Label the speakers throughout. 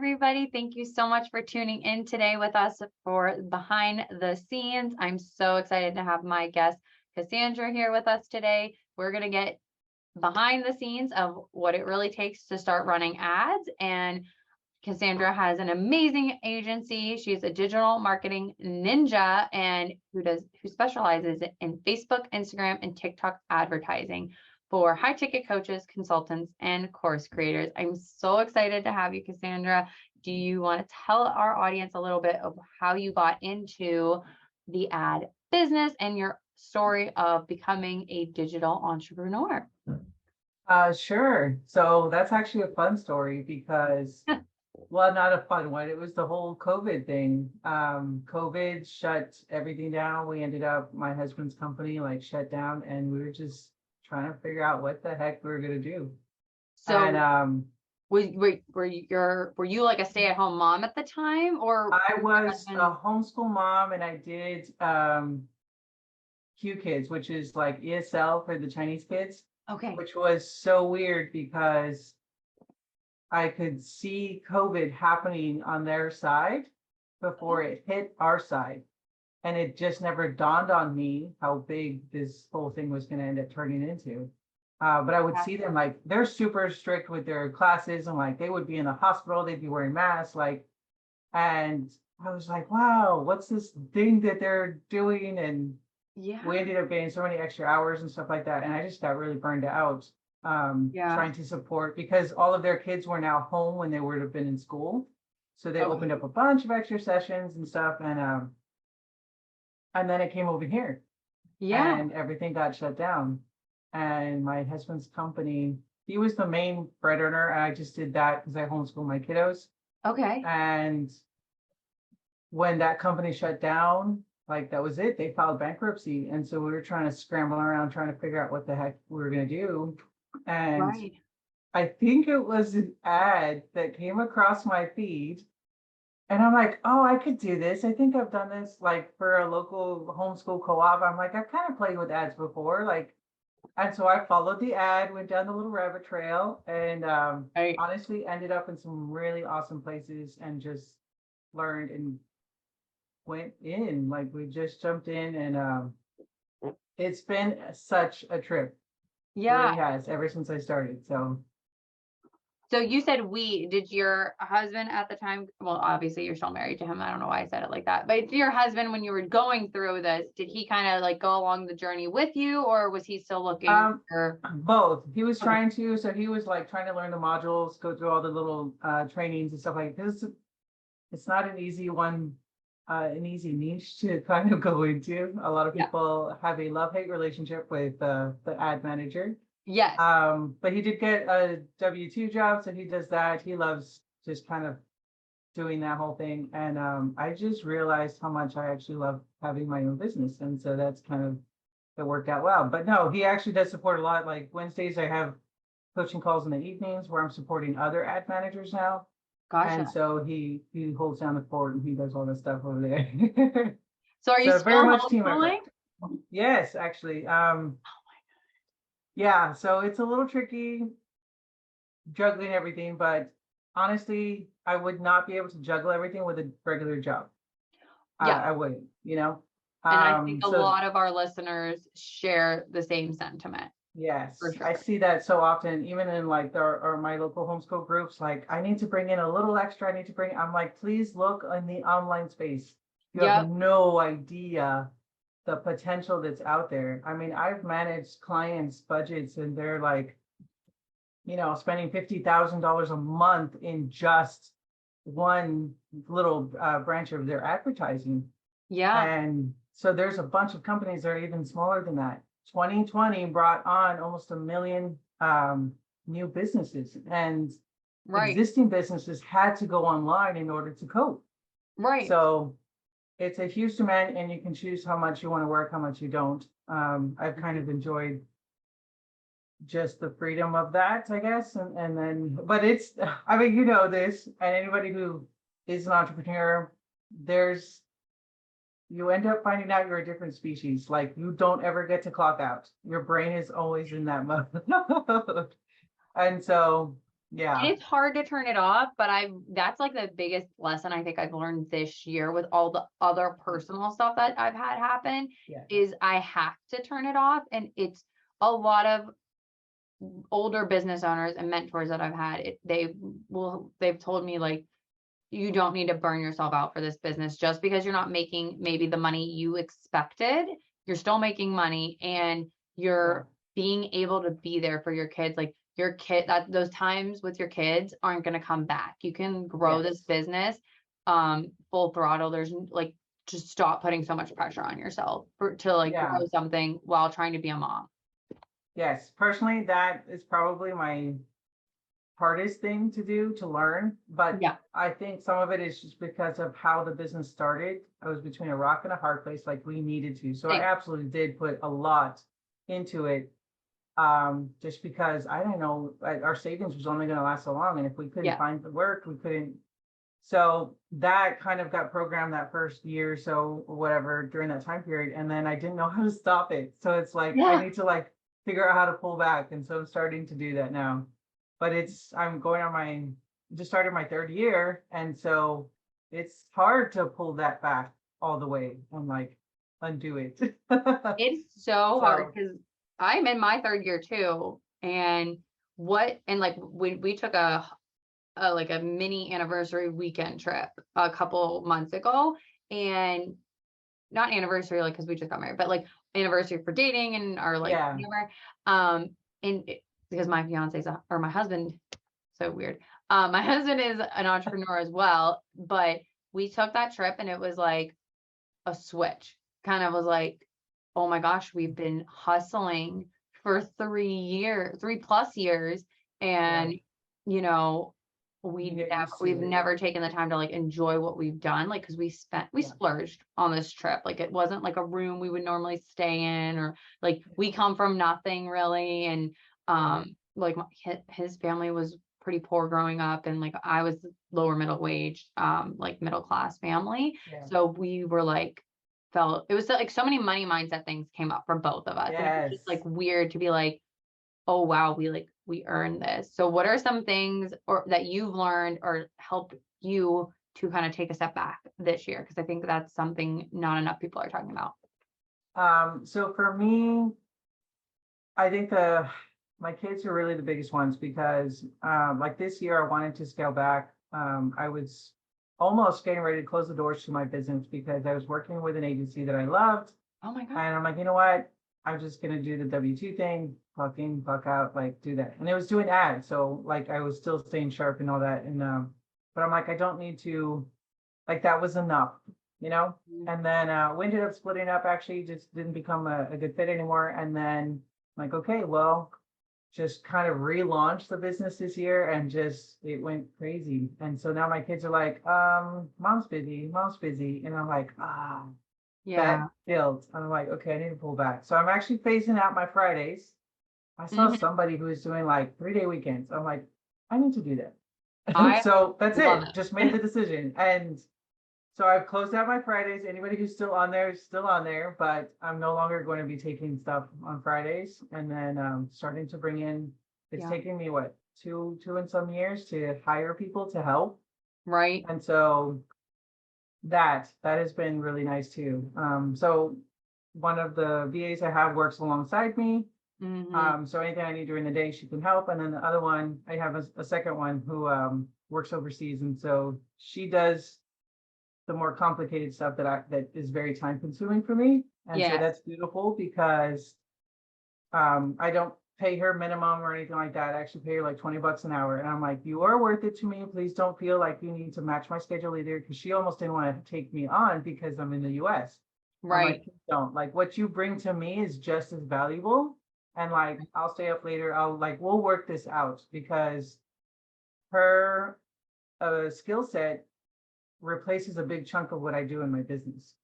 Speaker 1: everybody. Thank you so much for tuning in today with us for Behind the Scenes. I'm so excited to have my guest, Cassandra, here with us today. We're going to get behind the scenes of what it really takes to start running ads. And Cassandra has an amazing agency. She's a digital marketing ninja and who specializes in Facebook, Instagram, and TikTok advertising for high ticket coaches, consultants, and course creators. I'm so excited to have you, Cassandra. Do you want to tell our audience a little bit of how you got into the ad business and your story of becoming a digital entrepreneur?
Speaker 2: Sure. So that's actually a fun story because, well, not a fun one. It was the whole COVID thing. COVID shut everything down. We ended up, my husband's company shut down, and we were just trying to figure out what the heck we were gonna do.
Speaker 1: So
Speaker 2: And
Speaker 1: were you like a stay-at-home mom at the time, or
Speaker 2: I was a homeschool mom, and I did Q Kids, which is like ESL for the Chinese kids.
Speaker 1: okay.
Speaker 2: Which was so weird because I could see COVID happening on their side before it hit our side. And it just never dawned on me how big this whole thing was going to end up turning into. But I would see them they're super strict with their classes, and they would be in the hospital, they'd be wearing masks, and I was like, wow, what's this thing that they're doing? And we ended up getting so many extra hours and stuff like that. And I just got really burned out trying to support, because all of their kids were now home when they would have been in school. So they opened up a bunch of extra sessions and stuff. And then it came over here.
Speaker 1: Yeah.
Speaker 2: And everything got shut down. And my husband's company, he was the main bread earner. And I just did that because I homeschool my kiddos.
Speaker 1: Okay.
Speaker 2: And when that company shut down, that was it. They filed bankruptcy. And so we were trying to scramble around, trying to figure out what the heck we were going to do. And I think it was an ad that came across my feed. And I'm like, oh, I could do this. I think I've done this for a local homeschool co-op. I'm like, I've kind of played with ads before. And so I followed the ad, went down the little rabbit trail, and honestly ended up in some really awesome places and just learned and went in. We just jumped in, and it's been such a trip.
Speaker 1: Yeah.
Speaker 2: It really has, ever since I started.
Speaker 1: So you said did your husband at the time, well, obviously you're still married to him. I don't know why I said it like that, but your husband, when you were going through this, did he kind of go along the journey with you, or was he still looking for
Speaker 2: both? He was trying to, so he was trying to learn the modules, go through all the little trainings and stuff like this. It's not an easy one, an easy niche to kind of go into. A lot of people have a love-hate relationship with the ad manager.
Speaker 1: Yes.
Speaker 2: But he did get a W-2 job, so he does that. He loves just kind of doing that whole thing. And I just realized how much I actually love having my own business. And so that's it worked out well. But no, he actually does support a lot. Wednesdays, I have coaching calls in the evenings where I'm supporting other ad managers now.
Speaker 1: Gotcha.
Speaker 2: And so he holds down the fort and he does all this stuff over there.
Speaker 1: So are you still
Speaker 2: very much team
Speaker 1: homeschooling?
Speaker 2: effort. Yes, actually. Yeah, so it's a little tricky juggling everything, but honestly, I would not be able to juggle everything with a regular job.
Speaker 1: Yeah.
Speaker 2: I wouldn't,
Speaker 1: And I think a lot of our listeners share the same sentiment.
Speaker 2: Yes,
Speaker 1: sure.
Speaker 2: I see that so often, even in my local homeschool groups. I need to bring in a little extra. I'm like, please look in the online space. You have no idea the potential that's out there. I mean, I've managed clients' budgets, and they're spending $50,000 a month in just one little branch of their advertising.
Speaker 1: Yeah.
Speaker 2: And so there's a bunch of companies that are even smaller than that. 2020 brought on almost 1 million new businesses, and existing businesses had to go online in order to cope.
Speaker 1: Right.
Speaker 2: So it's a huge demand, and you can choose how much you want to work, how much you don't. I've kind of enjoyed just the freedom of that, I guess. And then, but it's, I mean, this, and anybody who is an entrepreneur, you end up finding out you're a different species. You don't ever get to clock out. Your brain is always in that mode. And so Yeah.
Speaker 1: And it's hard to turn it off, but that's like the biggest lesson I think I've learned this year with all the other personal stuff that I've had happen
Speaker 2: Yeah.
Speaker 1: is I have to turn it off. And it's a lot of older business owners and mentors that I've had, they've told me like, you don't need to burn yourself out for this business just because you're not making maybe the money you expected. You're still making money and
Speaker 2: Yeah.
Speaker 1: you're being able to be there for your kids. Like your kid, that those times with your kids aren't going to come back. You can grow this
Speaker 2: Yes.
Speaker 1: business full throttle. Like, just stop putting so much pressure on yourself to like
Speaker 2: Yeah.
Speaker 1: grow something while trying to be a mom.
Speaker 2: Yes. Personally, that is probably my hardest thing to do to learn, but
Speaker 1: Yeah.
Speaker 2: I think some of it is just because of how the business started. I was between a rock and a hard place, like we needed to. So I
Speaker 1: Same.
Speaker 2: absolutely did put a lot into it. Just because I don't know, like, our savings was only going to last so long, and if we couldn't
Speaker 1: Yeah.
Speaker 2: find the work, we couldn't. So that kind of got programmed that first year, or so or whatever during that time period, and then I didn't know how to stop it. So it's like I
Speaker 1: Yeah.
Speaker 2: need to like figure out how to pull back, and so I'm starting to do that now. But I'm going on my just started my third year, and so it's hard to pull that back all the way and like undo it.
Speaker 1: It's so hard
Speaker 2: So
Speaker 1: because I'm in my third year too. And like we took like a mini anniversary weekend trip a couple months ago, and not anniversary like because we just got married, but like anniversary for dating and our like
Speaker 2: yeah,
Speaker 1: whatever. Because my fiance's or my husband, so weird. My husband is an entrepreneur as well, but we took that trip and it was like a switch. Kind of was like, oh my gosh, we've been hustling for 3 years, 3+ years.
Speaker 2: yeah,
Speaker 1: And, you know,
Speaker 2: you get used
Speaker 1: we've
Speaker 2: to it.
Speaker 1: never taken the time to like enjoy what we've done. Like, cause we
Speaker 2: Yeah,
Speaker 1: splurged on this trip. Like it wasn't like a room we would normally stay in, or like we come from nothing really. And,
Speaker 2: yeah,
Speaker 1: like his family was pretty poor growing up. And like I was lower middle wage, like middle class family.
Speaker 2: yeah.
Speaker 1: So we were like, felt it was like so many money mindset things came up for both of us. And it was just
Speaker 2: Yes.
Speaker 1: like weird to be like, oh wow, we earned this. So what are some things or that you've learned or helped you to kind of take a step back this year? Because I think that's something not enough people are talking about.
Speaker 2: So for me, I think the my kids are really the biggest ones because like this year I wanted to scale back. I was almost getting ready to close the doors to my business because I was working with an agency that I loved.
Speaker 1: Oh my God.
Speaker 2: And I'm like, you know what? I'm just gonna do the W-2 thing, clock in, clock out, like do that. And it was doing ads. So like I was still staying sharp and all that. And but I'm like, I don't need to, like that was enough, you know?
Speaker 1: Mhm.
Speaker 2: And then we ended up splitting up, actually just didn't become a good fit anymore. And then like, okay, well, just kind of relaunched the business this year and just it went crazy. And so now my kids are like, mom's busy, mom's busy. And I'm like, that
Speaker 1: Yeah.
Speaker 2: guilt. I'm like, okay, I need to pull back. So I'm actually phasing out my Fridays. I saw
Speaker 1: Mhm.
Speaker 2: somebody who was doing like 3-day weekends. I'm like, I need to do that.
Speaker 1: I
Speaker 2: So that's
Speaker 1: love
Speaker 2: it.
Speaker 1: it.
Speaker 2: Just made the decision. And so I've closed out my Fridays. Anybody who's still on there is still on there, but I'm no longer going to be taking stuff on Fridays. And then starting to bring in, it's
Speaker 1: Yeah.
Speaker 2: taking me what, two and some years to hire people to help.
Speaker 1: Right.
Speaker 2: And so that has been really nice too. So one of the VAs I have works alongside me.
Speaker 1: Hmm.
Speaker 2: So anything I need during the day, she can help. And then the other one, I have a second one who works overseas, and so she does the more complicated stuff that is very time consuming for me. And so
Speaker 1: Yes.
Speaker 2: that's beautiful because I don't pay her minimum or anything like that. I actually pay her like $20 an hour. And I'm like, you are worth it to me. Please don't feel like you need to match my schedule either. Cause she almost didn't want to take me on because I'm in the US. I'm like,
Speaker 1: Right.
Speaker 2: "Please don't, like what you bring to me is just as valuable. And like, I'll stay up later. We'll work this out because her skill set replaces a big chunk of what I do in my business.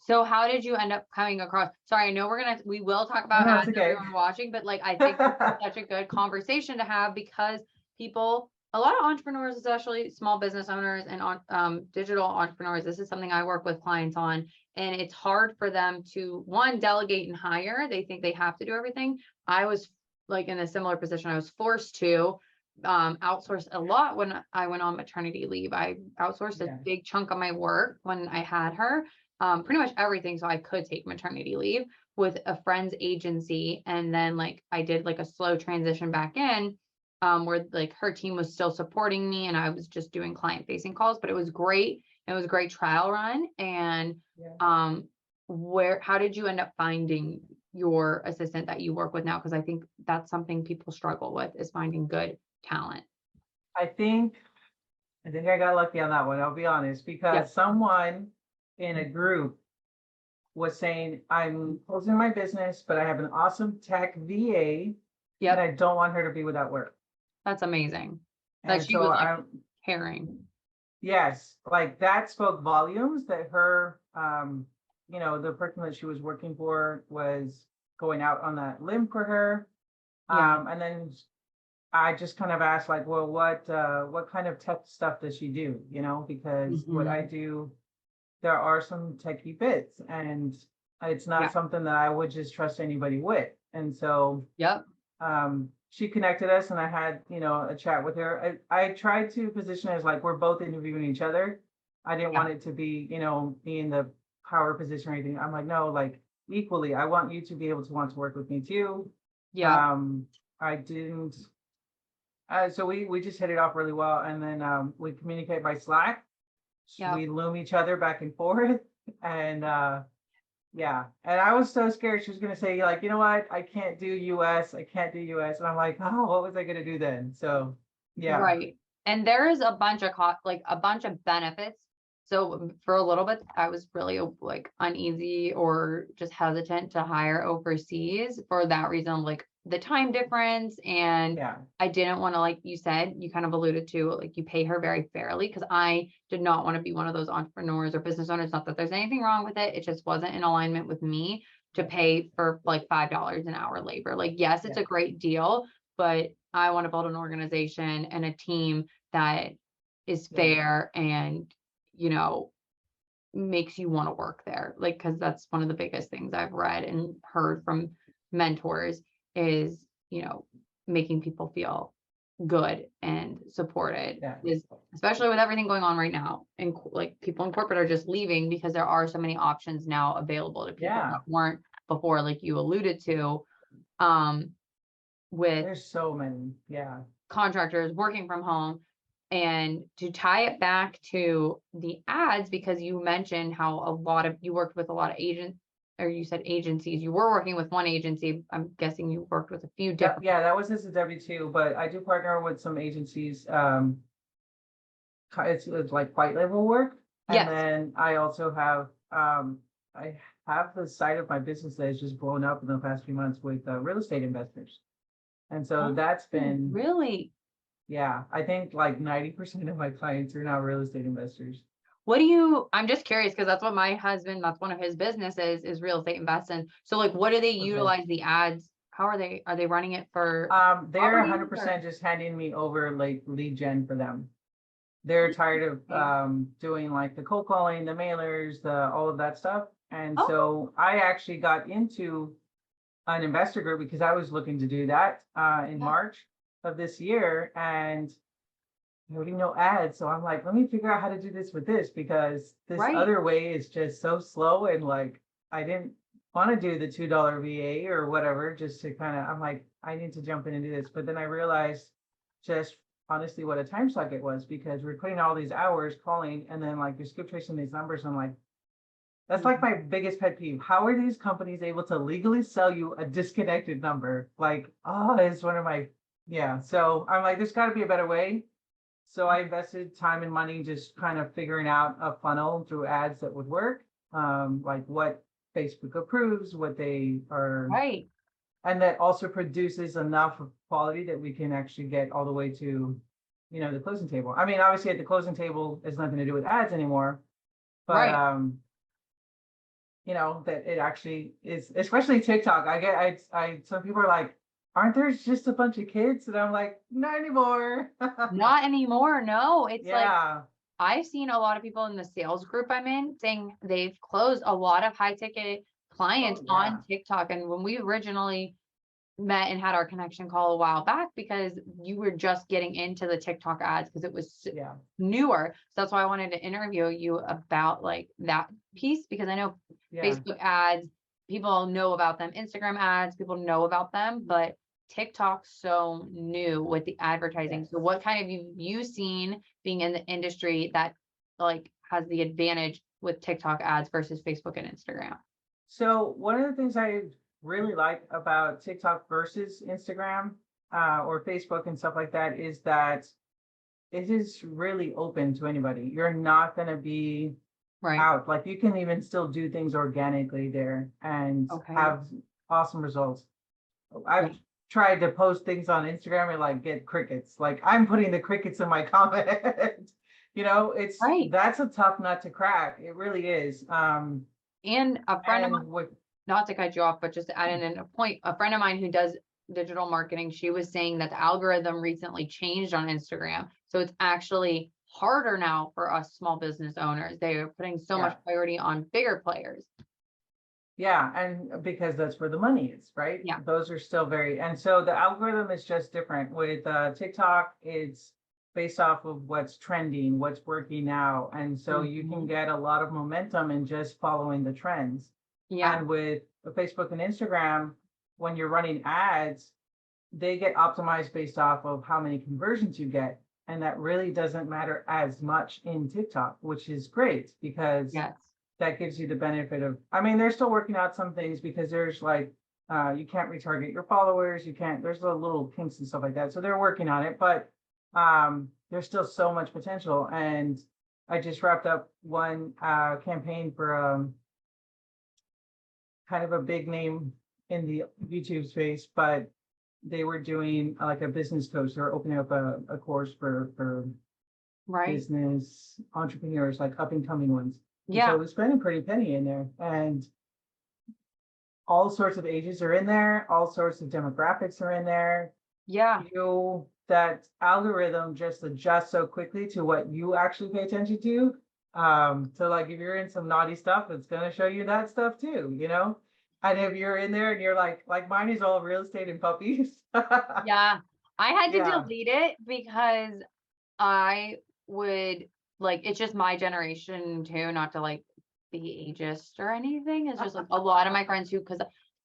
Speaker 1: So how did you end up coming across? Sorry, I know we will talk
Speaker 2: Oh,
Speaker 1: about
Speaker 2: no, it's
Speaker 1: ads,
Speaker 2: okay.
Speaker 1: everyone watching, but like I think this is such a good conversation to have because a lot of entrepreneurs, especially small business owners and on digital entrepreneurs, this is something I work with clients on, and it's hard for them to one delegate and hire. They think they have to do everything. I was like in a similar position. I was forced to outsourced a lot when I went on maternity leave. I outsourced a big chunk of my work when I had her, pretty much everything. So I could take maternity leave with a friend's agency. And then like I did like a slow transition back in, where like her team was still supporting me and I was just doing client facing calls, but it was great. It was a great trial run. And how did you end up finding your assistant that you work with now? Because I think that's something people struggle with, is finding good talent.
Speaker 2: I think I got lucky on that one, I'll be honest, because someone in a group was saying, I'm closing my business, but I have an awesome tech VA and I don't want her to be without work.
Speaker 1: That's amazing. That
Speaker 2: And
Speaker 1: she
Speaker 2: so
Speaker 1: was like caring.
Speaker 2: Yes, like that spoke volumes that her, the person that she was working for was going out on that limb for her. And then I just kind of asked like, well, what kind of tech stuff does she do? Because what I do, there are some techie bits and it's not something that I would just trust anybody with. And so, she connected us and I had, a chat with her. I tried to position it as like, we're both interviewing each other. I didn't want it to be, me in the power position or anything. I'm like, no, like equally, I want you to be able to want to work with me too. I didn't, so we just hit it off really well. And then we communicate by Slack. We loom each other back and forth. And and I was so scared she was going to say like, you know what, I can't do US. And I'm like, oh, what was I going to do then? So
Speaker 1: Right. And there is a bunch of a bunch of benefits. So for a little bit, I was really like uneasy or just hesitant to hire overseas for that reason, like the time difference. And I didn't want to, like you said, you kind of alluded to, like you pay her very fairly, because I did not want to be one of those entrepreneurs or business owners. Not that there's anything wrong with it. It just wasn't in alignment with me to pay for like $5 an hour labor. Like, yes, it's a great deal, but I want to build an organization and a team that is fair and, makes you want to work there. Like, because that's one of the biggest things I've read and heard from mentors is, making people feel good and supported, is especially with everything going on right now. And like people in corporate are just leaving because there are so many options now available to people that weren't before, like you alluded to.
Speaker 2: There's so many,
Speaker 1: contractors working from home. And to tie it back to the ads, because you mentioned how you worked with a lot of agents, or you said agencies, you were working with one agency. I'm guessing you worked with a few different.
Speaker 2: That was just a W-2, but I do partner with some agencies. It's like white label work. And then I also have, I have the side of my business that has just blown up in the past few months with real estate investors. And so that's been
Speaker 1: really,
Speaker 2: I think like 90% of my clients are now real estate investors.
Speaker 1: I'm just curious, because that's what my husband, that's one of his businesses, is real estate investing. So like, what do they utilize the ads? How are they running it for?
Speaker 2: They're 100% just handing me over like lead gen for them. They're tired of doing like the cold calling, the mailers, all of that stuff. And so I actually got into an investor group because I was looking to do that in March of this year, and I already know ads. So I'm like, let me figure out how to do this with this, because this other way is just so slow. And like, I didn't want to do the $2 VA or whatever, just to kind of, I'm like, I need to jump in and do this. But then I realized just honestly what a time suck it was, because we're putting all these hours calling and then like you're skip tracing these numbers. I'm like, that's like my biggest pet peeve. How are these companies able to legally sell you a disconnected number? Like, it's one of my, So I'm like, there's got to be a better way. So I invested time and money just kind of figuring out a funnel through ads that would work, like what Facebook approves, what they are, and that also produces enough quality that we can actually get all the way to, the closing table. I mean, obviously at the closing table, it's nothing to do with ads anymore, but that it actually is, especially TikTok. Some people are like, aren't there just a bunch of kids? And I'm like, not anymore.
Speaker 1: Not anymore. No, it's like, I've seen a lot of people in the sales group I'm in saying they've closed a lot of high ticket clients on TikTok. And when we originally met and had our connection call a while back because you were just getting into the TikTok ads because it was
Speaker 2: Yeah.
Speaker 1: newer. So that's why I wanted to interview you about like that piece, because I know
Speaker 2: Yeah.
Speaker 1: Facebook ads, people know about them, Instagram ads, people know about them, but TikTok's so new with the advertising.
Speaker 2: Yes.
Speaker 1: So what kind of you seen being in the industry that like has the advantage with TikTok ads versus Facebook and Instagram?
Speaker 2: So one of the things I really like about TikTok versus Instagram or Facebook and stuff like that is that it is really open to anybody. You're not going to be
Speaker 1: Right.
Speaker 2: out. Like you can even still do things organically there and
Speaker 1: Okay.
Speaker 2: have awesome results. I've
Speaker 1: Yeah.
Speaker 2: tried to post things on Instagram and like get crickets. Like I'm putting the crickets in my comment. It's
Speaker 1: Right.
Speaker 2: that's a tough nut to crack. It really is.
Speaker 1: And a friend of mine,
Speaker 2: And with
Speaker 1: not to cut you off, but just to add in a point, a friend of mine who does digital marketing, she was saying that the algorithm recently changed on Instagram. So it's actually harder now for us small business owners. They are putting so much
Speaker 2: yeah,
Speaker 1: priority on bigger players.
Speaker 2: yeah, and because that's where the money is, right?
Speaker 1: Yeah.
Speaker 2: Those are still very, and so the algorithm is just different. With TikTok, it's based off of what's trending, what's working now. And so you can
Speaker 1: Mhm.
Speaker 2: get a lot of momentum in just following the trends.
Speaker 1: Yeah.
Speaker 2: And with Facebook and Instagram, when you're running ads, they get optimized based off of how many conversions you get. And that really doesn't matter as much in TikTok, which is great because
Speaker 1: Yes.
Speaker 2: that gives you the benefit of, I mean, they're still working out some things because there's like, you can't retarget your followers. You can't, there's a little kinks and stuff like that. So they're working on it, but there's still so much potential. And I just wrapped up one campaign for kind of a big name in the YouTube space, but they were doing like a business coach. They're opening up a course for
Speaker 1: Right.
Speaker 2: business entrepreneurs, like up and coming ones. And so
Speaker 1: Yeah.
Speaker 2: it was spending pretty penny in there. And all sorts of ages are in there, all sorts of demographics are in there.
Speaker 1: Yeah.
Speaker 2: That algorithm just adjusts so quickly to what you actually pay attention to. So like if you're in some naughty stuff, it's gonna show you that stuff too. And if you're in there and you're like mine is all real estate and puppies.
Speaker 1: Yeah. I had to
Speaker 2: Yeah.
Speaker 1: delete it because I would like, it's just my generation too, not to like be ageist or anything. It's just like a lot of my friends who, because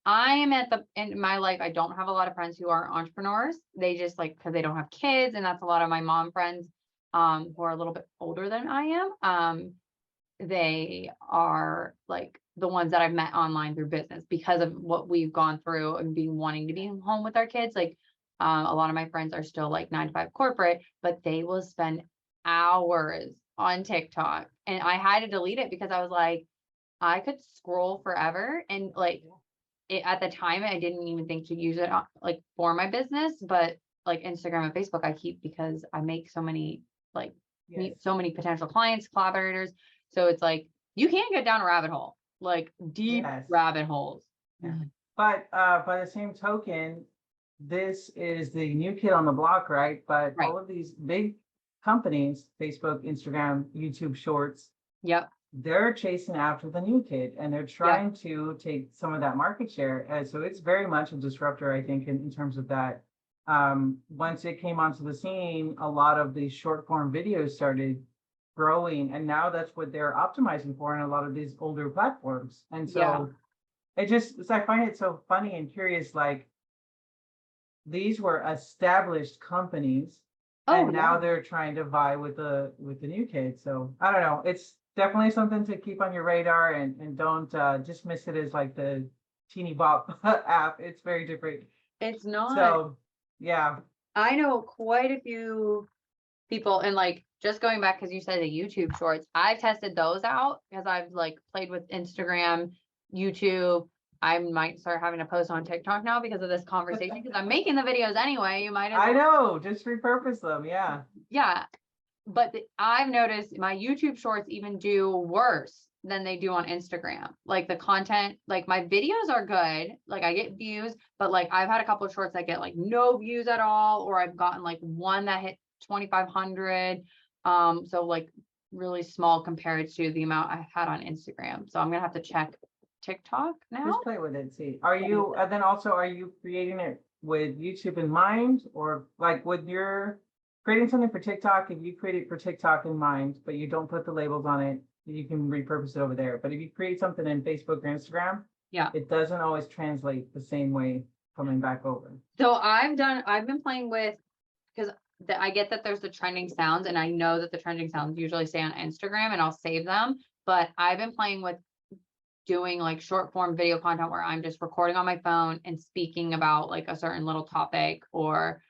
Speaker 1: I am at the in my life, I don't have a lot of friends who are entrepreneurs. They just like because they don't have kids, and that's a lot of my mom friends who are a little bit older than I am. They are like the ones that I've met online through business because of what we've gone through and being wanting to be home with our kids. Like a lot of my friends are still like 9 to 5 corporate, but they will spend hours on TikTok. And I had to delete it because I was like, I could scroll forever. And like at the time, I didn't even think to use it like for my business, but like Instagram and Facebook, I keep because I make so many like
Speaker 2: Yes.
Speaker 1: meet so many potential clients, collaborators. So it's like you can get down a rabbit hole, like deep
Speaker 2: Yes.
Speaker 1: rabbit holes.
Speaker 2: But by the same token, this is the new kid on the block, right? But
Speaker 1: Right.
Speaker 2: all of these big companies, Facebook, Instagram, YouTube Shorts,
Speaker 1: Yep.
Speaker 2: they're chasing after the new kid and they're trying to take some of that market share. And so it's very much a disruptor, I think, in terms of that. Once it came onto the scene, a lot of these short form videos started growing, and now that's what they're optimizing for in a lot of these older platforms. And
Speaker 1: Yeah.
Speaker 2: so I find it so funny and curious, like these were established companies
Speaker 1: Oh
Speaker 2: and
Speaker 1: yeah.
Speaker 2: now they're trying to vie with the new kids. So I don't know. It's definitely something to keep on your radar and don't dismiss it as like the teeny bop app. It's very different.
Speaker 1: It's not.
Speaker 2: So yeah.
Speaker 1: I know quite a few people, and like just going back because you said the YouTube shorts, I've tested those out because I've like played with Instagram, YouTube. I might start having to post on TikTok now because of this conversation because I'm making the videos anyway. You might as
Speaker 2: I
Speaker 1: well.
Speaker 2: know, just repurpose them. Yeah.
Speaker 1: Yeah. But I've noticed my YouTube shorts even do worse than they do on Instagram. Like the content, like my videos are good. Like I get views, but like I've had a couple of shorts that get like no views at all, or I've gotten like one that hit 2,500. So like really small compared to the amount I had on Instagram. So I'm gonna have to check TikTok now.
Speaker 2: Just play with it, see. Are you, and then also, are you creating it with YouTube in mind? Or like with your creating something for TikTok, if you create it for TikTok in mind, but you don't put the labels on it, you can repurpose it over there. But if you create something in Facebook or Instagram,
Speaker 1: Yeah.
Speaker 2: it doesn't always translate the same way coming back over.
Speaker 1: So I've been playing with, because I get that there's the trending sounds, and I know that the trending sounds usually stay on Instagram and I'll save them. But I've been playing with doing like short form video content where I'm just recording on my phone and speaking about like a certain little topic, or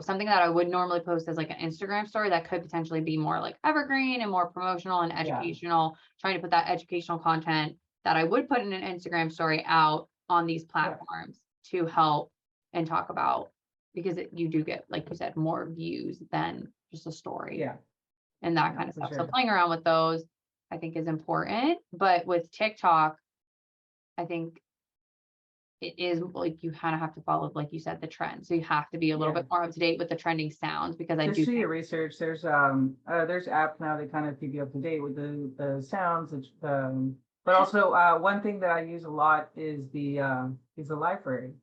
Speaker 1: something that I would normally post as like an Instagram story that could potentially be more like evergreen and more promotional and educational, trying to put that educational content that I would put in an Instagram story out on these platforms to help and talk about, because you do get, like you said, more views than just a story.
Speaker 2: Yeah.
Speaker 1: And that kind of stuff.
Speaker 2: Sure.
Speaker 1: So playing around with those, I think, is important. But with TikTok, I think it is like you kind of have to follow, like you said, the trend. So you have to be a little bit more up to date with the trending sounds, because I
Speaker 2: Just
Speaker 1: do
Speaker 2: do
Speaker 1: think,
Speaker 2: your research. There's apps now that kind of keep you up to date with the sounds. But also one thing that I use a lot is the library.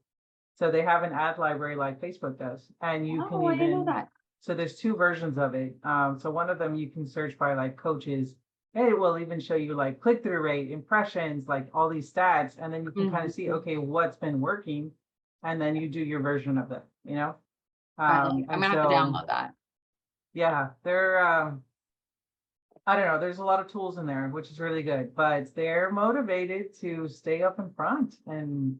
Speaker 2: So they have an ad library like Facebook does, and you can
Speaker 1: I didn't know
Speaker 2: even,
Speaker 1: that.
Speaker 2: so there's two versions of it. So one of them you can search by like coaches. It will even show you like click-through rate, impressions, like all these stats, and then you can kind of see, okay, what's been working, and then you do your version of it, you know?
Speaker 1: I'm gonna have to download that.
Speaker 2: Yeah, I don't know, there's a lot of tools in there, which is really good, but they're motivated to stay up in front, and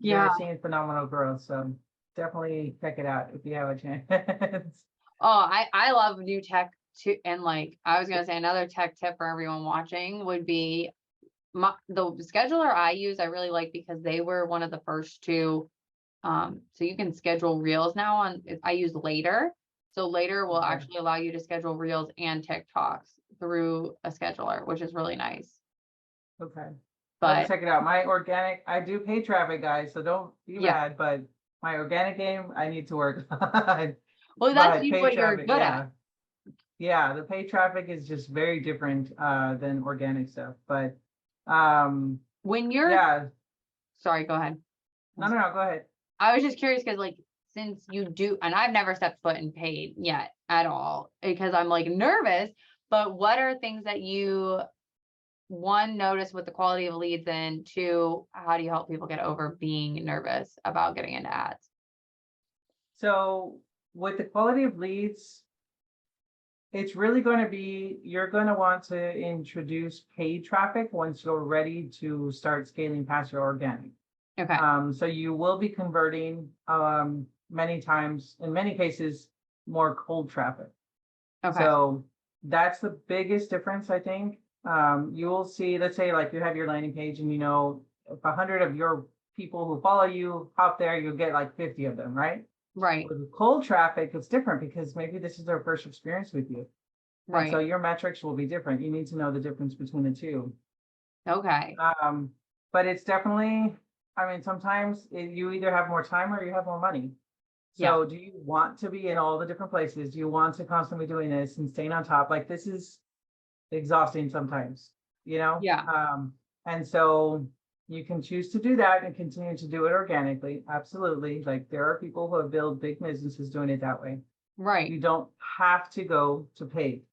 Speaker 2: they're seeing phenomenal growth. So definitely check it out if you have a chance.
Speaker 1: Oh, I love new tech too. And like, I was going to say, another tech tip for everyone watching would be the scheduler I use. I really like, because they were one of the first to, so you can schedule reels now I use Later. So Later will actually allow you to schedule reels and TikToks through a scheduler, which is really nice.
Speaker 2: Okay.
Speaker 1: But
Speaker 2: check it out. My organic, I do pay traffic, guys, so don't be mad, but my organic game, I need to work on.
Speaker 1: Well, that's what you're good at.
Speaker 2: Yeah, the paid traffic is just very different than organic stuff. But
Speaker 1: when you're sorry, go ahead.
Speaker 2: No, go ahead.
Speaker 1: I was just curious, because like, since you do, and I've never stepped foot in paid yet at all, because I'm like nervous, but what are things that you, one, notice with the quality of leads, and two, how do you help people get over being nervous about getting into ads?
Speaker 2: So with the quality of leads, it's really going to be, you're going to want to introduce paid traffic once you're ready to start scaling past your organic.
Speaker 1: Okay.
Speaker 2: So you will be converting many times, in many cases, more cold traffic.
Speaker 1: Okay.
Speaker 2: So that's the biggest difference, I think. You will see, let's say like you have your landing page, and if 100 of your people who follow you hop there, you'll get like 50 of them, right?
Speaker 1: Right.
Speaker 2: With cold traffic, it's different, because maybe this is their first experience with you. Right. And so your metrics will be different. You need to know the difference between the two.
Speaker 1: Okay.
Speaker 2: But it's definitely, I mean, sometimes you either have more time or you have more money. So do you want to be in all the different places? Do you want to constantly be doing this and staying on top? Like, this is exhausting sometimes, and so you can choose to do that and continue to do it organically. Absolutely. Like, there are people who have built big businesses doing it that way.
Speaker 1: Right.
Speaker 2: You don't have to go to paid.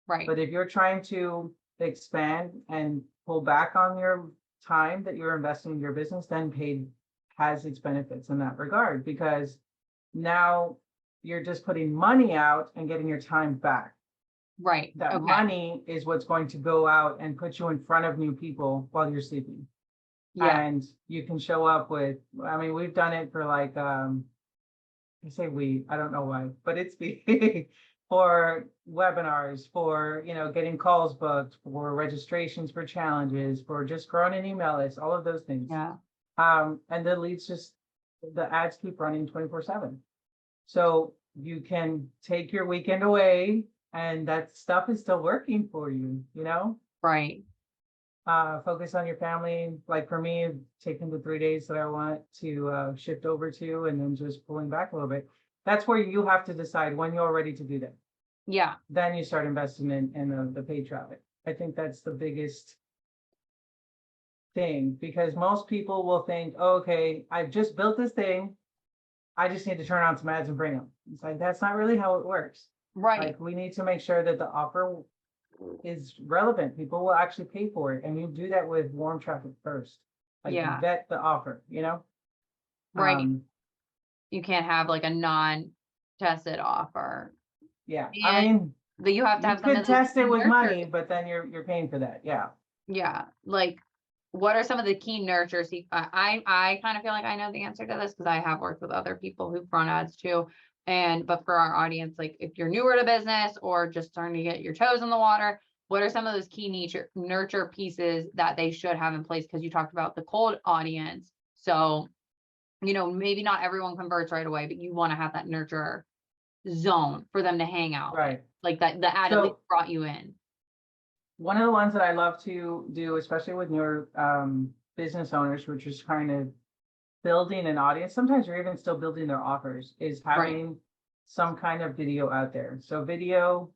Speaker 1: Right.
Speaker 2: But if you're trying to expand and pull back on your time that you're investing in your business, then paid has its benefits in that regard, because now you're just putting money out and getting your time back.
Speaker 1: Right.
Speaker 2: That money is what's going to go out and put you in front of new people while you're sleeping. And you can show up with, I mean, we've done it for like, I say we, I don't know why, but it's for webinars, for, getting calls booked, for registrations for challenges, for just growing an email list, all of those things.
Speaker 1: Yeah.
Speaker 2: And the leads the ads keep running 24/7. So you can take your weekend away, and that stuff is still working for you,
Speaker 1: Right.
Speaker 2: Focus on your family. Like for me, taking the 3 days that I want to shift over to, and then just pulling back a little bit. That's where you have to decide when you're ready to do that.
Speaker 1: Yeah.
Speaker 2: Then you start investing in the paid traffic. I think that's the biggest thing, because most people will think, oh, okay, I've just built this thing. I just need to turn on some ads and bring them. It's like, that's not really how it works.
Speaker 1: Right.
Speaker 2: Like, we need to make sure that the offer is relevant. People will actually pay for it. And you do that with warm traffic first. Like,
Speaker 1: Yeah.
Speaker 2: vet the offer, you know?
Speaker 1: Right. You can't have like a non-tested offer.
Speaker 2: Yeah. I
Speaker 1: And
Speaker 2: mean,
Speaker 1: you have to
Speaker 2: you
Speaker 1: have some
Speaker 2: could
Speaker 1: of those
Speaker 2: test it with
Speaker 1: nurture.
Speaker 2: money, but then you're paying for that. Yeah.
Speaker 1: Yeah. Like, what are some of the key nurtures? I kind of feel like I know the answer to this because I have worked with other people who've run ads too. But for our audience, like if you're newer to business or just starting to get your toes in the water, what are some of those key nurture pieces that they should have in place? Because you talked about the cold audience. So, maybe not everyone converts right away, but you want to have that nurture zone for them to hang out in.
Speaker 2: Right.
Speaker 1: Like that the ad at least
Speaker 2: So
Speaker 1: brought you in.
Speaker 2: one of the ones that I love to do, especially with newer business owners, which is kind of building an audience, sometimes you're even still building their offers, is
Speaker 1: Right.
Speaker 2: having some kind of video out there. So video,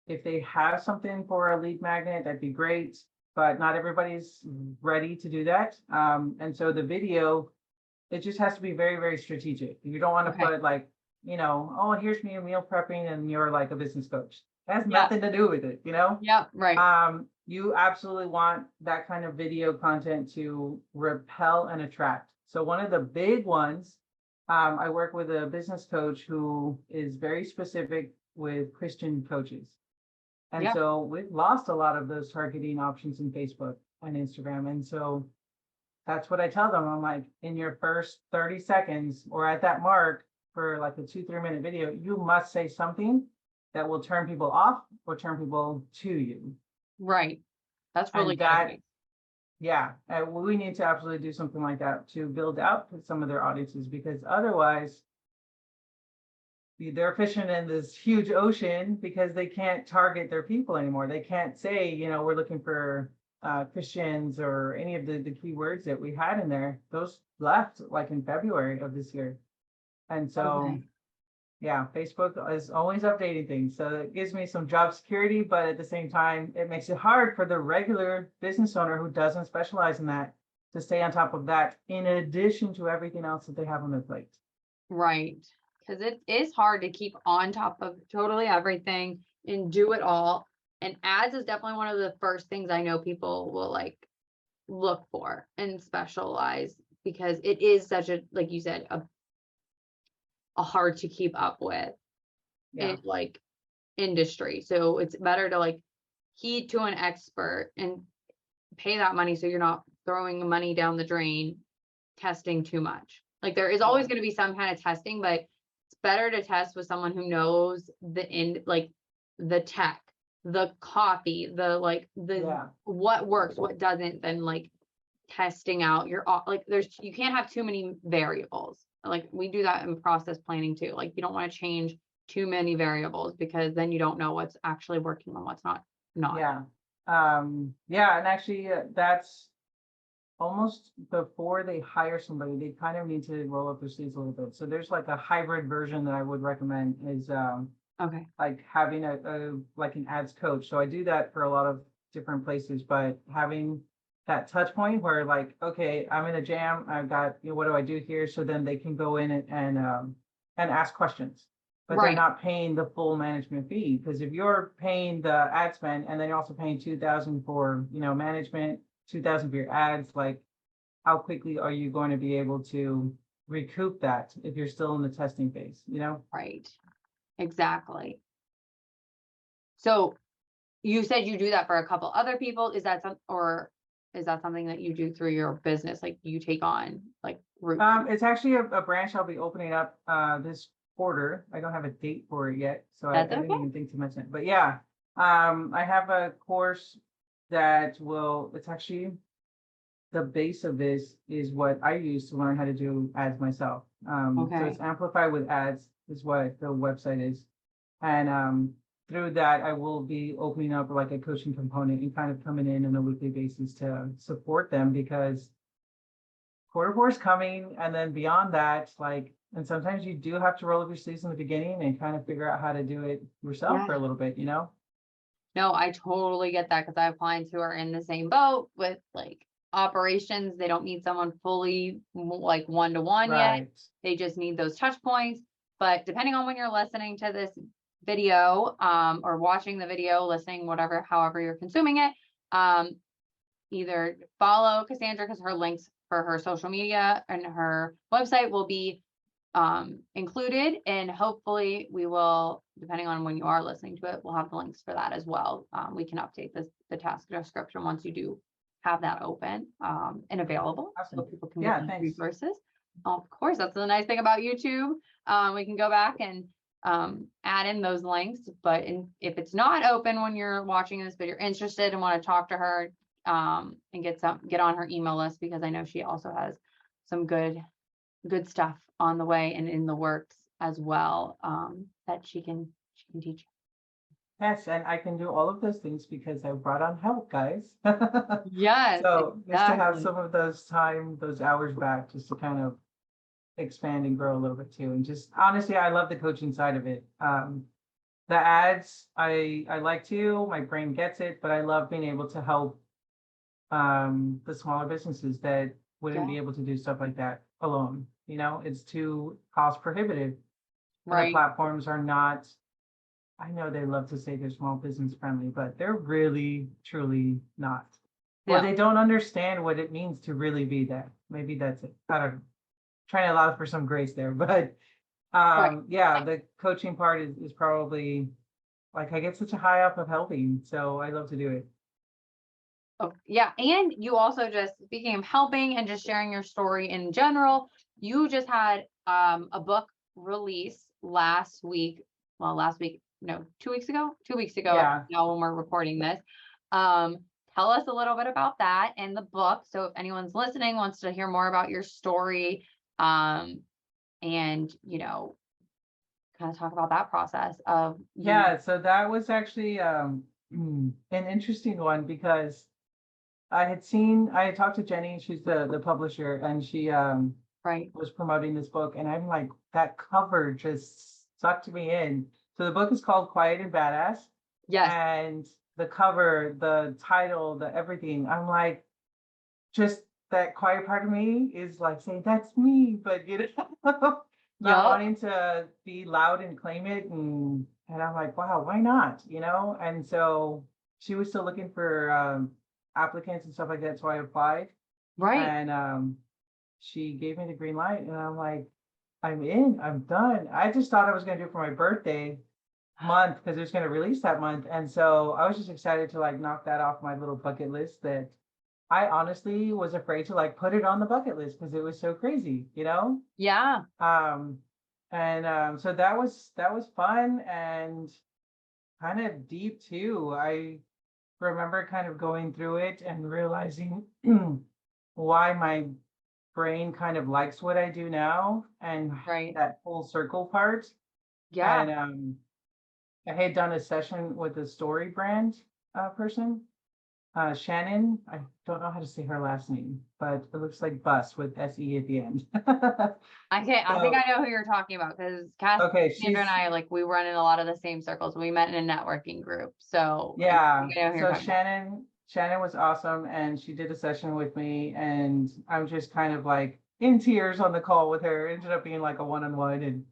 Speaker 2: if they have something for a lead magnet, that'd be great, but not everybody's ready to do that. And so the video, it just has to be very, very strategic. You don't want to
Speaker 1: Okay.
Speaker 2: put like, oh, here's me meal prepping and you're like a business coach. It has
Speaker 1: Yeah.
Speaker 2: nothing to do with it,
Speaker 1: Yeah. Right.
Speaker 2: You absolutely want that kind of video content to repel and attract. So one of the big ones, I work with a business coach who is very specific with Christian coaches. And
Speaker 1: Yeah.
Speaker 2: so we've lost a lot of those targeting options in Facebook and Instagram. And so that's what I tell them. I'm like, in your first 30 seconds or at that mark for like a 2-3 minute video, you must say something that will turn people off or turn people to you.
Speaker 1: Right. That's really
Speaker 2: And
Speaker 1: good advice.
Speaker 2: yeah, we need to absolutely do something like that to build out some of their audiences, because otherwise they're fishing in this huge ocean because they can't target their people anymore. They can't say, we're looking for Christians or any of the keywords that we had in there. Those left like in February of this year. And so,
Speaker 1: Okay.
Speaker 2: yeah, Facebook is always updating things. So it gives me some job security, but at the same time, it makes it hard for the regular business owner who doesn't specialize in that to stay on top of that in addition to everything else that they have on their plate.
Speaker 1: Right. Because it is hard to keep on top of totally everything and do it all. And ads is definitely one of the first things I know people will like look for and specialize because it is such a, like you said, a hard to keep up with
Speaker 2: Yeah.
Speaker 1: in like industry. So it's better to like heed to an expert and pay that money so you're not throwing money down the drain testing too much. Like there is always going to be some kind of testing, but it's better to test with someone who knows like the tech, the copy,
Speaker 2: Yeah.
Speaker 1: what works, what doesn't, than like testing out like you can't have too many variables. Like we do that in process planning too. Like you don't want to change too many variables because then you don't know what's actually working and what's not.
Speaker 2: Yeah. Yeah. And actually, that's almost before they hire somebody, they kind of need to roll up their sleeves a little bit. So there's like a hybrid version that I would recommend is
Speaker 1: Okay.
Speaker 2: like having like an ads coach. So I do that for a lot of different places, but having that touch point where like, okay, I'm in a jam, I've got, what do I do here? So then they can go in and ask questions, but they're
Speaker 1: Right.
Speaker 2: not paying the full management fee. Because if you're paying the ad spend and then you're also paying 2,000 for, management, 2,000 for your ads, like how quickly are you going to be able to recoup that if you're still in the testing phase,
Speaker 1: Right. Exactly. So you said you do that for a couple other people. Is that something that you do through your business? Like you take on like
Speaker 2: It's actually a branch I'll be opening up this quarter. I don't have a date for it yet, so I
Speaker 1: That's
Speaker 2: didn't
Speaker 1: okay.
Speaker 2: even think to mention it. But yeah, I have a course that it's actually the base of this is what I use to learn how to do ads myself. So
Speaker 1: Okay.
Speaker 2: it's Amplify with Ads is what the website is. And through that, I will be opening up like a coaching component and kind of coming in on a weekly basis to support them, because quarter four is coming. And then beyond that, and sometimes you do have to roll up your sleeves in the beginning and kind of figure out how to do it yourself
Speaker 1: Yeah.
Speaker 2: for a little bit.
Speaker 1: No, I totally get that because I have clients who are in the same boat with like operations. They don't need someone fully like one-to-one yet.
Speaker 2: Right.
Speaker 1: They just need those touch points. But depending on when you're listening to this video, or watching the video, listening, whatever, however you're consuming it, either follow Cassandra because her links for her social media and her website will be included, and hopefully we will, depending on when you are listening to it, we'll have the links for that as well. We can update the task description once you do have that open and available, so
Speaker 2: Awesome.
Speaker 1: people can get
Speaker 2: Yeah,
Speaker 1: those
Speaker 2: thanks.
Speaker 1: resources. Of course, that's the nice thing about YouTube. We can go back and add in those links, but if it's not open when you're watching this, but you're interested and want to talk to her, and get on her email list, because I know she also has some good stuff on the way and in the works as well, that she can teach.
Speaker 2: Yes, and I can do all of those things because I brought on help, guys.
Speaker 1: Yes,
Speaker 2: So just to have
Speaker 1: exactly.
Speaker 2: some of those hours back, just to kind of expand and grow a little bit too. And just honestly, I love the coaching side of it. The ads, I like to, my brain gets it, but I love being able to help the smaller businesses that wouldn't
Speaker 1: Yeah,
Speaker 2: be able to do stuff like that alone. You know, it's too cost prohibitive. And the
Speaker 1: right.
Speaker 2: platforms are not, I know they love to say they're small business friendly, but they're really, truly not. Or
Speaker 1: Yeah,
Speaker 2: they don't understand what it means to really be that. Maybe that's it. I don't know. Trying to allow for some grace there, but
Speaker 1: right.
Speaker 2: yeah, the coaching part is probably like I get such a high up of helping, so I love to do it.
Speaker 1: Oh, yeah. And you also, just speaking of helping and just sharing your story in general, you just had a book release last week. Well, last week, no, 2 weeks ago, 2 weeks ago
Speaker 2: Yeah.
Speaker 1: now when we're recording this. Um, Tell us a little bit about that and the book. So if anyone's listening, wants to hear more about your story, and kind of talk about that process of you,
Speaker 2: Yeah, so that was actually an interesting one because I had talked to Jenny, she's the publisher, and she
Speaker 1: right?
Speaker 2: was promoting this book, and I'm like, that cover just sucked me in. So the book is called Quiet and Badass,
Speaker 1: Yes.
Speaker 2: and the cover, the title, the everything, I'm like, just that quiet part of me is like saying that's me, but not
Speaker 1: Yup.
Speaker 2: wanting to be loud and claim it, and I'm like, wow, why not? And so she was still looking for applicants and stuff like that, so I applied,
Speaker 1: Right.
Speaker 2: and she gave me the green light, and I'm like, I'm in, I'm done. I just thought I was going to do it for my birthday month because it was going to release that month, and so I was just excited to like knock that off my little bucket list that I honestly was afraid to like put it on the bucket list because it was so crazy.
Speaker 1: Yeah.
Speaker 2: Um, and so that was fun and kind of deep too. I remember kind of going through it and realizing why my brain kind of likes what I do now and
Speaker 1: Right.
Speaker 2: that full circle part.
Speaker 1: Yeah.
Speaker 2: And I had done a session with a story brand person. Shannon, I don't know how to say her last name, but it looks like bus with SE at the end.
Speaker 1: I think
Speaker 2: So,
Speaker 1: I know who you're talking about, because
Speaker 2: okay,
Speaker 1: Cassandra and
Speaker 2: she's,
Speaker 1: I, like, we run in a lot of the same circles. We met in a networking group. So I
Speaker 2: yeah.
Speaker 1: think I know who you're
Speaker 2: So
Speaker 1: talking about.
Speaker 2: Shannon was awesome, and she did a session with me, and I'm just kind of like in tears on the call with her. It ended up being like a one-on-one, and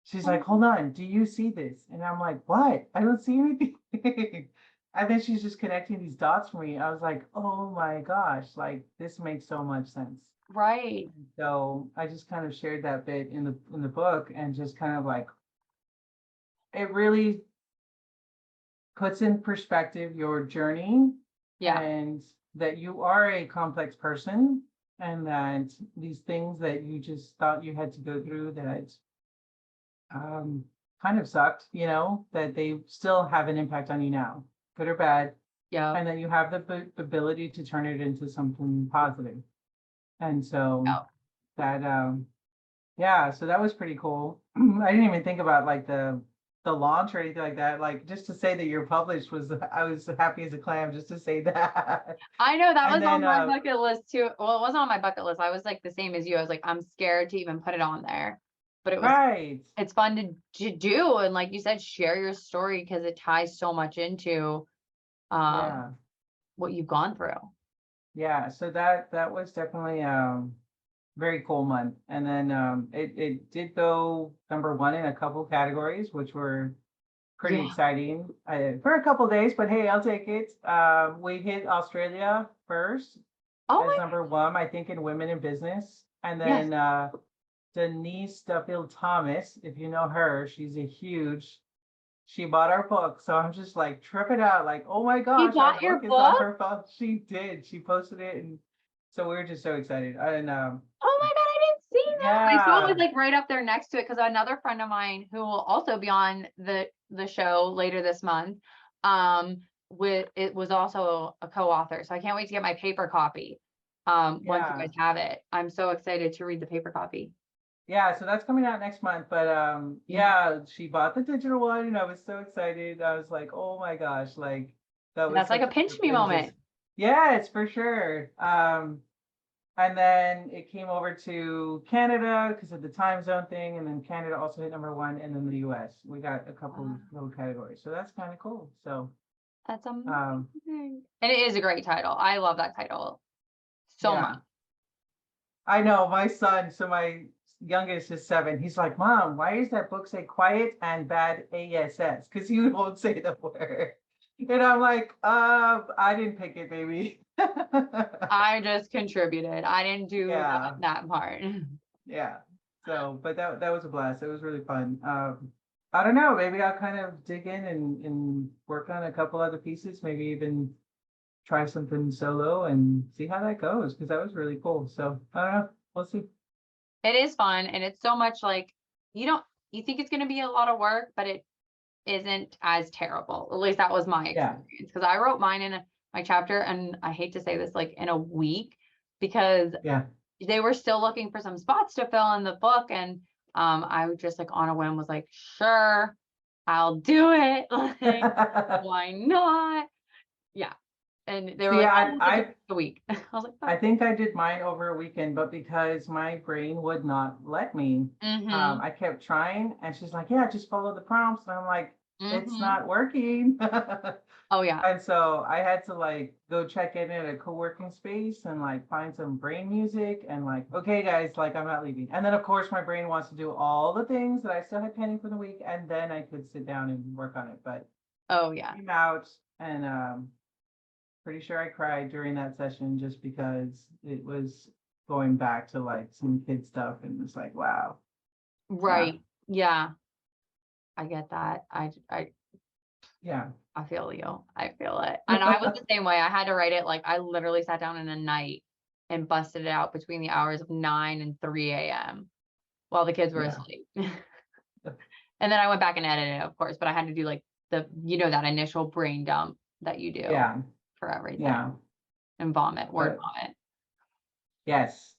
Speaker 2: she's like, "Hold on, do you see this?" And I'm like, "What? I don't see anything." And then she's just connecting these dots for me. I was like, "Oh my gosh, like this makes so much sense."
Speaker 1: Right.
Speaker 2: So I just kind of shared that bit in the book and just kind of like it really puts in perspective your journey
Speaker 1: Yeah.
Speaker 2: and that you are a complex person and that these things that you just thought you had to go through that um, kind of sucked, that they still have an impact on you now, good or bad,
Speaker 1: Yeah.
Speaker 2: and that you have the ability to turn it into something positive. And so
Speaker 1: Yeah.
Speaker 2: that yeah, so that was pretty cool. I didn't even think about like the launch or anything like that. Like just to say that you're published was I was happy as a clam just to say that.
Speaker 1: I know that
Speaker 2: And
Speaker 1: was on
Speaker 2: then
Speaker 1: my bucket list too. Well, it wasn't on my bucket list. I was like the same as you. I was like, I'm scared to even put it on there. But
Speaker 2: right.
Speaker 1: it's fun to do. And like you said, share your story because it ties so much into
Speaker 2: Yeah.
Speaker 1: what you've gone through.
Speaker 2: Yeah. So that was definitely very cool month. And then it did go #1 in a couple categories, which were pretty
Speaker 1: Yeah.
Speaker 2: exciting for a couple days, but hey, I'll take it. We hit Australia first
Speaker 1: Oh
Speaker 2: as
Speaker 1: my,
Speaker 2: #1, I think, in women in business. And
Speaker 1: yes.
Speaker 2: then Denise Duffield Thomas, if you know her, she bought our book. So I'm just like tripping out, like, oh my
Speaker 1: He
Speaker 2: gosh, our
Speaker 1: bought your
Speaker 2: book is on
Speaker 1: book?
Speaker 2: her phone. She did. She posted it. And so we were just so excited. And
Speaker 1: Oh my God, I didn't see that. I saw it was
Speaker 2: yeah,
Speaker 1: like right up there next to it because another friend of mine who will also be on the show later this month, with it was also a co-author. So I can't wait to get my paper copy. Once you
Speaker 2: yeah.
Speaker 1: guys have it. I'm so excited to read the paper copy.
Speaker 2: Yeah, so that's coming out next month. But
Speaker 1: Yeah.
Speaker 2: yeah, she bought the digital one and I was so excited. I was like, oh my gosh, like that was
Speaker 1: That's like
Speaker 2: such
Speaker 1: a
Speaker 2: a
Speaker 1: pinch me
Speaker 2: and just
Speaker 1: moment.
Speaker 2: yeah, it's for sure. And then it came over to Canada because of the time zone thing, and then Canada also hit #1, and then the US. We got a couple
Speaker 1: Wow,
Speaker 2: little categories. So that's kind of cool. So
Speaker 1: that's
Speaker 2: um
Speaker 1: amazing. And it is a great title. I love that title so much.
Speaker 2: yeah. I know my son, so my youngest is 7. He's like, Mom, why does that book say quiet and bad ASS? Because you won't say the word. And I'm like, I didn't pick it, baby.
Speaker 1: I just contributed. I didn't do
Speaker 2: Yeah,
Speaker 1: that part.
Speaker 2: yeah. So, but that was a blast. It was really fun. I don't know, maybe I'll kind of dig in and work on a couple other pieces, maybe even try something solo and see how that goes, because that was really cool. So I don't know. We'll see.
Speaker 1: It is fun and it's so much like you don't you think it's going to be a lot of work, but it isn't as terrible. At least that was my
Speaker 2: Yeah,
Speaker 1: experience because I wrote mine in my chapter, and I hate to say this, like in a week because
Speaker 2: yeah.
Speaker 1: they were still looking for some spots to fill in the book, and I was just like on a whim was like, sure, I'll do it. Like, why not? Yeah. And they were
Speaker 2: See,
Speaker 1: like, oh,
Speaker 2: I,
Speaker 1: we'll give you
Speaker 2: I
Speaker 1: a week. I was like,
Speaker 2: I think I did mine over a weekend, but because my brain would not let me,
Speaker 1: mm-hmm,
Speaker 2: I kept trying, and she's like, "Yeah, just follow the prompts," and I'm like, "It's
Speaker 1: mm-hmm.
Speaker 2: not working."
Speaker 1: Oh yeah.
Speaker 2: And so I had to like go check in at a co-working space and like find some brain music and like, okay, guys, like I'm not leaving. And then of course my brain wants to do all the things that I still had pending for the week, and then I could sit down and work on it. But
Speaker 1: Oh yeah.
Speaker 2: came out and pretty sure I cried during that session just because it was going back to like some kid stuff and it's like, wow. Yeah.
Speaker 1: Right. Yeah. I get that.
Speaker 2: Yeah.
Speaker 1: I feel you. I feel it. And I was the same way. I had to write it like I literally sat down in a night and busted it out between the hours of 9 and 3 a.m. while the kids were
Speaker 2: Yeah.
Speaker 1: asleep. And then I went back and edited it, of course, but I had to do like that initial brain dump that you do
Speaker 2: Yeah.
Speaker 1: for everything
Speaker 2: Yeah.
Speaker 1: and word
Speaker 2: But
Speaker 1: vomit.
Speaker 2: yes,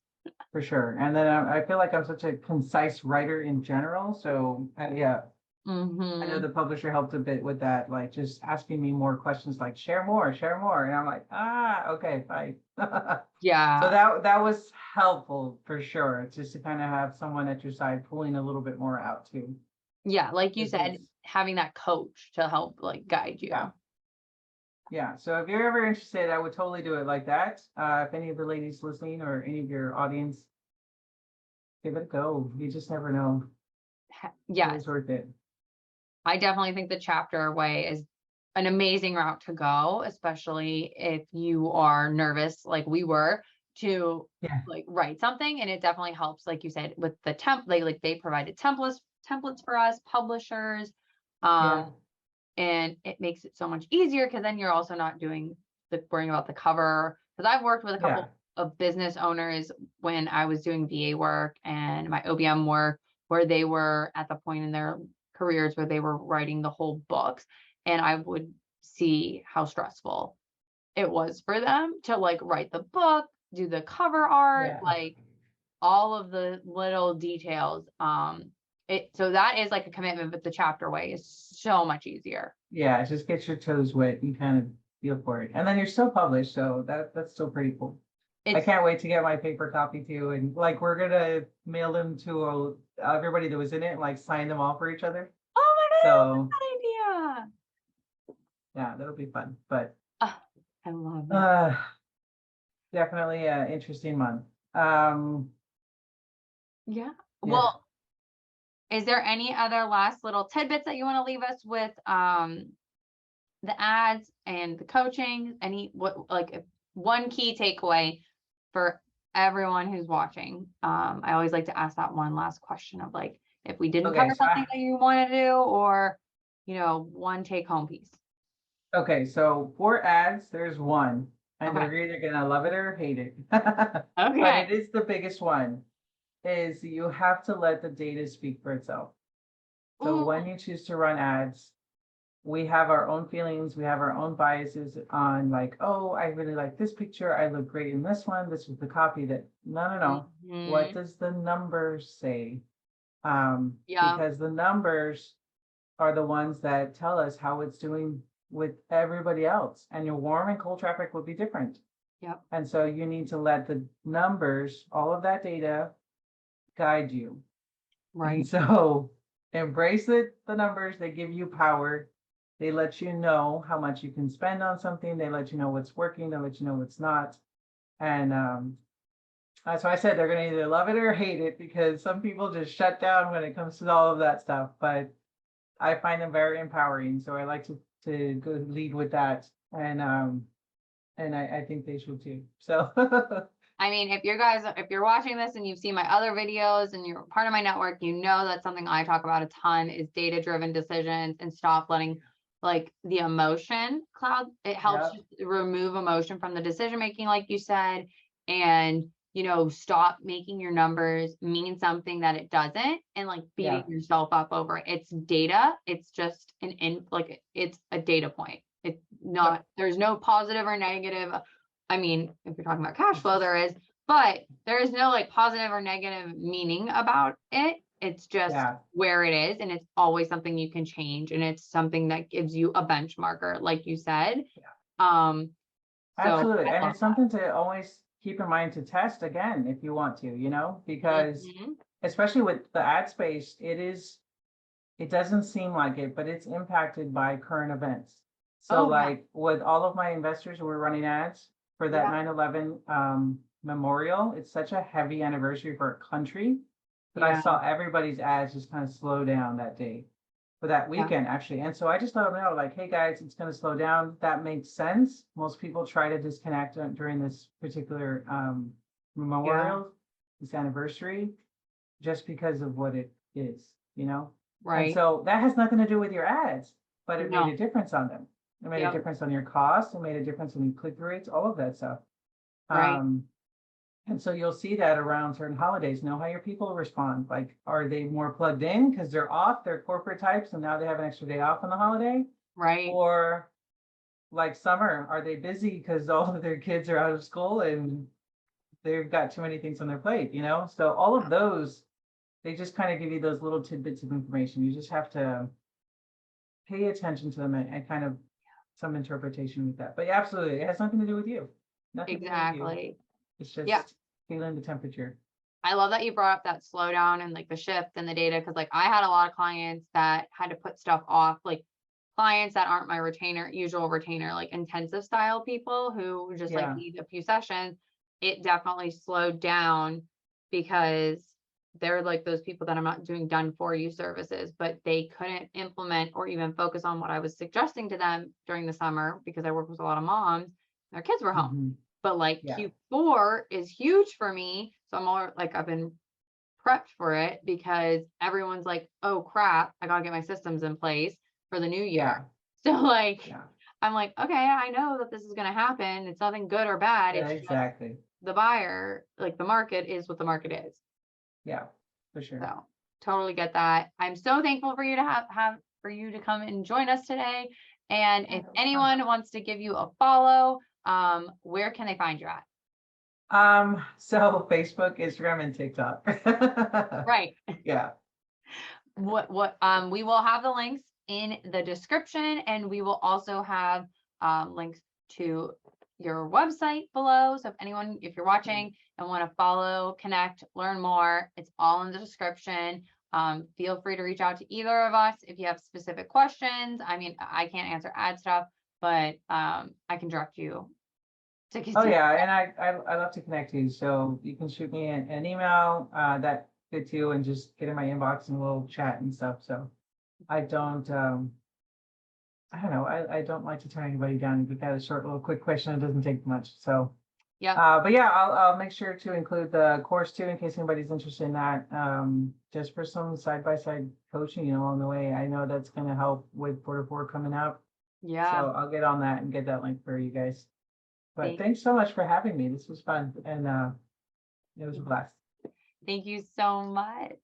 Speaker 2: for sure. And then I feel like I'm such a concise writer in general. So yeah, I know
Speaker 1: Mm-hmm.
Speaker 2: the publisher helped a bit with that, like just asking me more questions like share more, share more. And I'm like, okay, fine. So
Speaker 1: Yeah.
Speaker 2: that was helpful for sure, just to kind of have someone at your side pulling a little bit more out too.
Speaker 1: Yeah. Like you
Speaker 2: Because
Speaker 1: said,
Speaker 2: it's
Speaker 1: having that coach to help like guide
Speaker 2: yeah,
Speaker 1: you.
Speaker 2: yeah. So if you're ever interested, I would totally do it like that. If any of the ladies listening or any of your audience, give it a go. You just never know. It's
Speaker 1: Yes.
Speaker 2: always worth it.
Speaker 1: I definitely think the chapter way is an amazing route to go, especially if you are nervous like we were to
Speaker 2: Yeah,
Speaker 1: like write something. And it definitely helps, like you said, with the like they provided templates for us, publishers.
Speaker 2: yeah,
Speaker 1: And it makes it so much easier because then you're also not doing the worrying about the cover. Because I've worked with a
Speaker 2: yeah,
Speaker 1: couple of business owners when I was doing VA work and my OBM work, where they were at the point in their careers where they were writing the whole books. And I would see how stressful it was for them to like write the book, do the cover art,
Speaker 2: yeah.
Speaker 1: like all of the little details. So that is like a commitment, but the chapter way is so much easier.
Speaker 2: Yeah, just get your toes wet and kind of feel for it. And then you're still published, so that's still pretty cool. I
Speaker 1: It's
Speaker 2: can't wait to get my paper copy too. And like we're gonna mail them to everybody that was in it and like sign them all for each other.
Speaker 1: Oh my God, I love
Speaker 2: So
Speaker 1: that idea.
Speaker 2: yeah, that'll be fun. But
Speaker 1: I love it.
Speaker 2: Uh, definitely an interesting month. Um,
Speaker 1: Yeah.
Speaker 2: yeah.
Speaker 1: Well, is there any other last little tidbits that you want to leave us with? The ads and the coaching, any what like one key takeaway for everyone who's watching. I always like to ask that one last question of like if we didn't
Speaker 2: Okay.
Speaker 1: cover something that you want to do, or one take home piece.
Speaker 2: Okay. So for ads, there's one, and
Speaker 1: Okay.
Speaker 2: they're either gonna love it or hate it. But
Speaker 1: Okay.
Speaker 2: it is the biggest one, is you have to let the data speak for itself. So
Speaker 1: Ooh,
Speaker 2: when you choose to run ads, we have our own feelings, we have our own biases on like, oh, I really like this picture, I look great in this one, this is the copy that, no, no, no. What
Speaker 1: mhm.
Speaker 2: does the numbers say?
Speaker 1: Yeah.
Speaker 2: Because the numbers are the ones that tell us how it's doing with everybody else, and your warm and cold traffic will be different.
Speaker 1: Yep.
Speaker 2: And so you need to let the numbers, all of that data, guide you. And
Speaker 1: Right.
Speaker 2: so embrace it, the numbers, they give you power. They let you know how much you can spend on something. They let you know what's working, they let you know what's not. And that's why I said they're gonna either love it or hate it, because some people just shut down when it comes to all of that stuff. But I find them very empowering. So I like to go lead with that. And I think they should too. So
Speaker 1: I mean, if you're watching this and you've seen my other videos and you're part of my network, that's something I talk about a ton is data-driven decisions, and stop letting like the emotion cloud. It helps
Speaker 2: yeah,
Speaker 1: just remove emotion from the decision making, like you said, and stop making your numbers mean something that it doesn't, and like beating
Speaker 2: yeah,
Speaker 1: yourself up over it. It's data. It's just like it's a data point. It's
Speaker 2: yep.
Speaker 1: not, there's no positive or negative. I mean, if you're talking about cash flow, there is, but there is no like positive or negative meaning about it. It's just
Speaker 2: Yeah,
Speaker 1: where it is, and it's always something you can change, and it's something that gives you a benchmarker, like you said.
Speaker 2: yeah,
Speaker 1: Um, so
Speaker 2: absolutely.
Speaker 1: I
Speaker 2: And
Speaker 1: love
Speaker 2: it's something to always keep in mind to test again if you want to,
Speaker 1: that.
Speaker 2: because especially with the ad space, it doesn't seem like it, but it's impacted by current events. So
Speaker 1: Oh yeah,
Speaker 2: like with all of my investors who were running ads for that
Speaker 1: yeah,
Speaker 2: 9/11 memorial, it's such a heavy anniversary for a country that I
Speaker 1: yeah,
Speaker 2: saw everybody's ads just kind of slow down that day, for that
Speaker 1: yeah,
Speaker 2: weekend actually. And so I just let them know, like, hey guys, it's going to slow down. That makes sense. Most people try to disconnect during this particular
Speaker 1: yeah.
Speaker 2: memorial, this anniversary, just because of what it is, you know? And
Speaker 1: Right.
Speaker 2: so that has nothing to do with your ads, but it made a
Speaker 1: No.
Speaker 2: difference on them. It made a
Speaker 1: Yep.
Speaker 2: difference on your costs. It made a difference in click-through rates, all of that stuff.
Speaker 1: Right.
Speaker 2: Um, and so you'll see that around certain holidays. Know how your people respond. Like, are they more plugged in because they're off, they're corporate types, and now they have an extra day off on the holiday?
Speaker 1: Right.
Speaker 2: Or like summer, are they busy because all of their kids are out of school and they've got too many things on their plate, So all of those, they just kind of give you those little tidbits of information. You just have to pay attention to them and kind of some interpretation with that. But yeah, absolutely, it has nothing to do with you. Nothing to do with you.
Speaker 1: Exactly.
Speaker 2: It's
Speaker 1: Yeah.
Speaker 2: just feeling the temperature.
Speaker 1: I love that you brought up that slowdown and like the shift in the data, because like I had a lot of clients that had to put stuff off, like clients that aren't my usual retainer, like intensive style people who just like
Speaker 2: Yeah,
Speaker 1: need a few sessions. It definitely slowed down because they're like those people that I'm not doing done for you services, but they couldn't implement or even focus on what I was suggesting to them during the summer because I work with a lot of moms. Their kids were home.
Speaker 2: hmm,
Speaker 1: But like
Speaker 2: yeah,
Speaker 1: Q4 is huge for me. So I'm more like I've been prepped for it because everyone's like, oh crap, I gotta get my systems in place for the new year.
Speaker 2: yeah,
Speaker 1: So like
Speaker 2: yeah,
Speaker 1: I'm like, okay, I know that this is gonna happen. It's nothing good or bad.
Speaker 2: yeah,
Speaker 1: It's just
Speaker 2: exactly.
Speaker 1: the buyer, like the market is what the market is.
Speaker 2: Yeah, for sure.
Speaker 1: So totally get that. I'm so thankful for you to have for you to come and join us today. And
Speaker 2: Yeah,
Speaker 1: if
Speaker 2: that was fun.
Speaker 1: anyone wants to give you a follow, where can they find you at?
Speaker 2: So Facebook, Instagram, and TikTok.
Speaker 1: Right.
Speaker 2: Yeah.
Speaker 1: We will have the links in the description, and we will also have links to your website below. So if you're watching and want to follow, connect, learn more, it's all in the description. Feel free to reach out to either of us if you have specific questions. I mean, I can't answer ad stuff, but I can direct you to
Speaker 2: Oh
Speaker 1: Cassandra.
Speaker 2: yeah, and I love to connect you, so you can shoot me an email, that good too, and just get in my inbox and we'll chat and stuff, so. I don't, I don't know, I don't like to turn anybody down. If you got a short little quick question, it doesn't take much, so.
Speaker 1: Yep.
Speaker 2: But yeah, I'll make sure to include the course too, in case anybody's interested in that, just for some side-by-side coaching, along the way. I know that's gonna help with Border 4 coming up,
Speaker 1: Yeah.
Speaker 2: so I'll get on that and get that link for you guys. But
Speaker 1: Thank,
Speaker 2: thanks so much for having me. This was fun, and it was a blast.
Speaker 1: thank you so much.